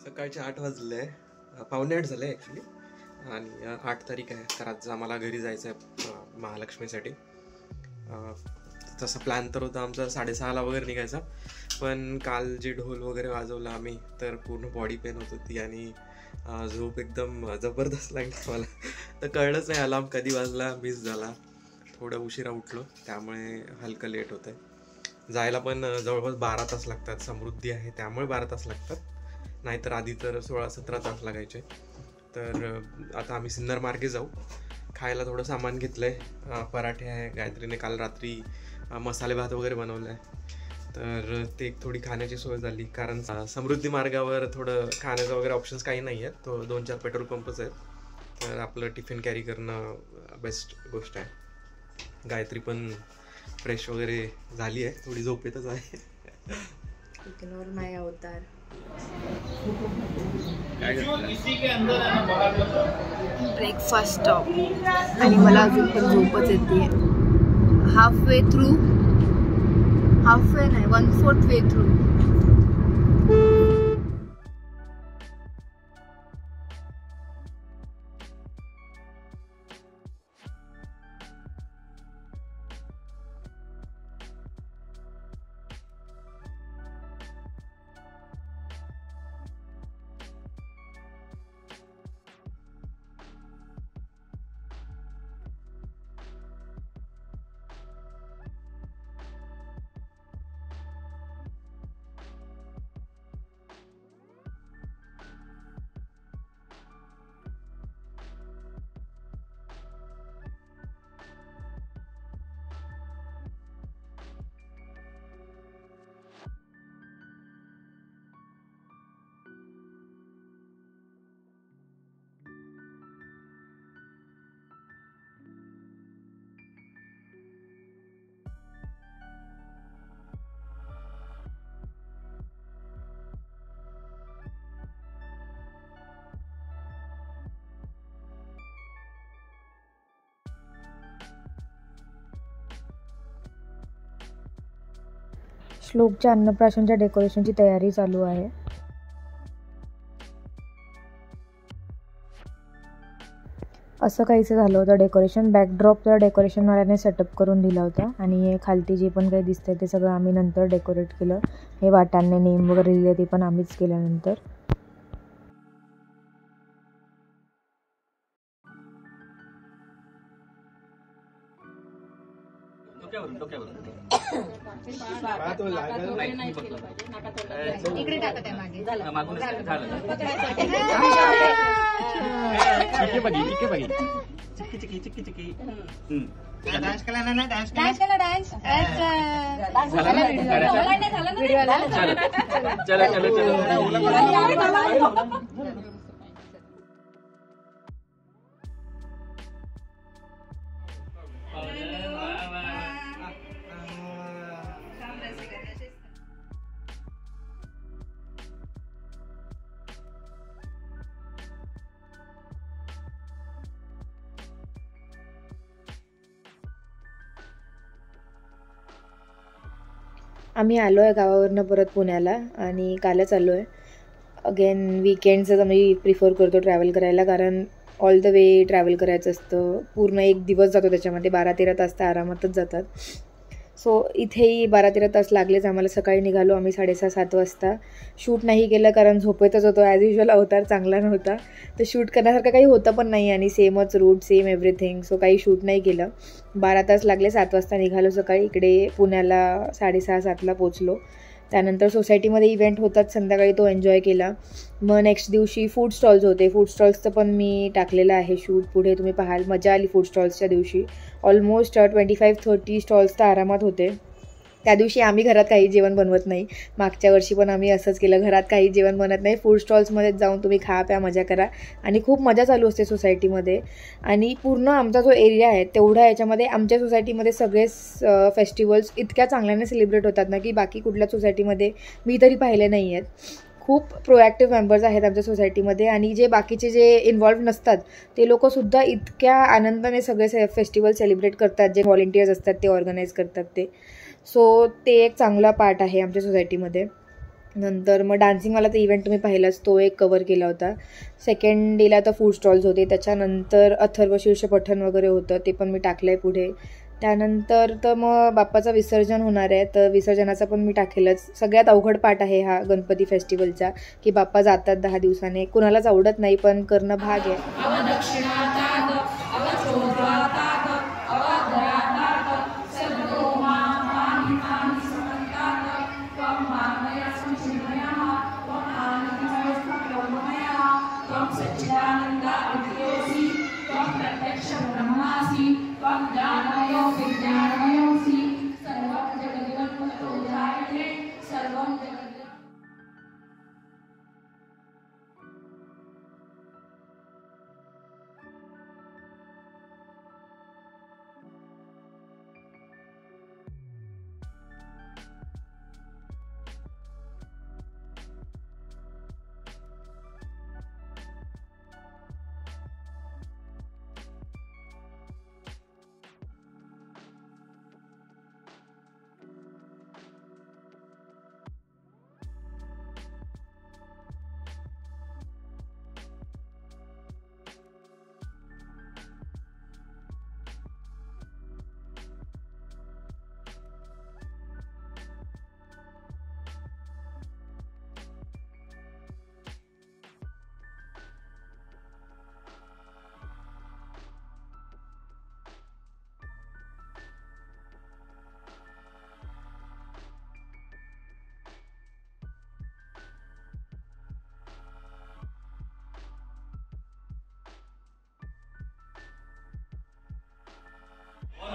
सकाळचे 8 वाजले, पावणे 8 झाले ॲक्च्युली. आणि 8 तारीख आहे, तर आज आम्हाला घरी जायचं आहे महालक्ष्मीसाठी. तसा प्लॅन तर होता आमचा 6:30ला वगैरे निघायचा, पण काल जे ढोल वगैरे वाजवलं आम्ही तर पूर्ण बॉडी पेन होत होती आणि झोप एकदम जबरदस्त लागली मला. तर कळलंच नाही अलार्म कधी वाजला, मिस झाला. थोडं उशिरा उठलो, त्यामुळे हलकं लेट होतं आहे. जायला पण जवळपास 12 तास लागतात. समृद्धी आहे त्यामुळे 12 तास लागतात, नाहीतर आधी तर 16-17 तास लागायचे. तर आता आम्ही सिन्नर मार्गे जाऊ. खायला थोडं सामान घेतलं आहे. पराठे आहे, गायत्रीने काल रात्री मसाले भात वगैरे बनवलं आहे, तर ते थोडी खाण्याची सोय झाली. कारण समृद्धी मार्गावर थोडं खाण्याचं वगैरे ऑप्शन्स काही नाही आहेत, तो 2-4 पेट्रोल पंपच आहेत. तर आपलं टिफिन कॅरी करणं बेस्ट गोष्ट आहे. गायत्री पण फ्रेश वगैरे झाली आहे, थोडी झोपेतच आहे. नाही अवतार ब्रेकफास्ट स्टॉप आणि मला अजून पण झोपच येते. हाफ वे नाही 1/4 वे थ्रू. श्लोकच्या अन्नप्राशनच्या डेकोरेशनची तयारी चालू आहे. असं काहीच झालं होतं डेकोरेशन. बॅकड्रॉप तर डेकोरेशनवाल्याने सेटअप करून दिला होता आणि खालती जे पण काही दिसतंय ते सगळं आम्ही नंतर डेकोरेट केलं. हे वाटांनी नेम वगैरे लिहिले ते पण आम्हीच केल्यानंतर. इकडे टाकत आहे मागे डान्स केला ना, डान्स केला डान्स. आम्ही आलो आहे गावावरनं परत पुण्याला आणि कालच आलो आहे. अगेन वीकेंड्सच आम्ही प्रिफर करतो ट्रॅव्हल करायला, कारण ऑल द वे ट्रॅव्हल करायचं असतं. पूर्ण एक दिवस जातो त्याच्यामध्ये, 12-13 तास तर आरामातच जातात. सो इथेही 12-13 तास लागलेच आम्हाला. सकाळी निघालो आम्ही 6:30-7 वाजता. शूट नाही केलं कारण झोपेतच होतो. ॲज युजल अवतार चांगला नव्हता, तर शूट करण्यासारखं काही होतं पण नाही आणि सेमच रूट, सेम एव्हरीथिंग. सो काही शूट नाही केलं. 12 तास लागले. 7 वाजता निघालो सकाळी. इकडे पुण्याला 6:30-7ला पोचलो. त्यानंतर सोसायटीमध्ये इव्हेंट होतात संध्याकाळी, तो एन्जॉय केला. मग नेक्स्ट दिवशी फूड स्टॉल्स होते. फूड स्टॉल्सचं पण मी टाकलेलं आहे शूट, पुढे तुम्ही पाहाल. मजा आली फूड स्टॉल्सच्या दिवशी. ऑलमोस्ट 25-30 स्टॉल्स तर आरामात होते. त्या दिवशी आम्ही घरात काही जेवण बनवत नाही. मागच्या वर्षी पण आम्ही असंच केलं, घरात काही जेवण बनत नाही. फूड स्टॉल्समध्येच जाऊन तुम्ही खा प्या मजा करा. आणि खूप मजा चालू असते सोसायटीमध्ये. आणि पूर्ण आमचा जो एरिया आहे तेवढ्या याच्यामध्ये आमच्या सोसायटीमध्ये सगळे फेस्टिवल्स इतक्या चांगल्याने सेलिब्रेट होतात ना, की बाकी कुठल्या सोसायटीमध्ये मी तरी पाहिले नाही आहेत. खूप प्रोॲक्टिव्ह मेंबर्स आहेत आमच्या सोसायटीमध्ये. आणि जे बाकीचे जे इन्व्हॉल्व नसतात ते लोकंसुद्धा इतक्या आनंदाने सगळे फेस्टिवल सेलिब्रेट करतात. जे व्हॉलेंटियर्स असतात ते ऑर्गनाईज करतात ते. सो ते एक चांगला पार्ट आहे आमच्या सोसायटीमध्ये. नंतर मग डान्सिंगवाला तर इव्हेंट तुम्ही पाहिलाच, तो एक कवर केला होता. सेकंड डेला तर फूड स्टॉल्स होते, त्याच्यानंतर अथर्व शीर्ष पठण वगैरे होतं, ते पण मी टाकलं आहे पुढे. त्यानंतर तर मग बाप्पाचं विसर्जन होणार आहे, तर विसर्जनाचा पण मी टाकेलच. सगळ्यात अवघड पार्ट आहे हा गणपती फेस्टिवलचा, की बाप्पा जातात 10 दिवसाने. कुणालाच आवडत नाही, पण करणं भाग आहे.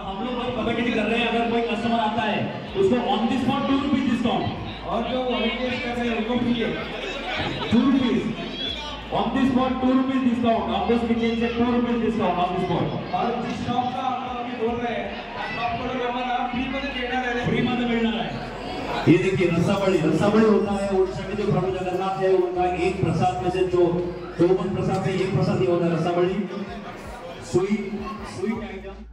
हम लोग कमेटी कर रहे हैं, अगर कोई कस्टमर आता है उसको on the spot 2 rupees discount, और जो वॉलंटियर्स कर रहे हैं उनको फ्री है 2 rupees on the spot, 2 rupees discount on the kitchen say 2 rupees discount on the spot. और जिस शॉप का आप अभी बोल रहे हैं शॉप को आम्हाला फ्री मध्ये देणार आहे, फ्री मध्ये मिळणार आहे. ये देखिए रसाबली होता है उड़ीसा में, जो प्रभु जगन्नाथ है उनका एक प्रसाद में से जो 54 प्रसाद में एक प्रसाद ये होता है रसाबली. Sweet item.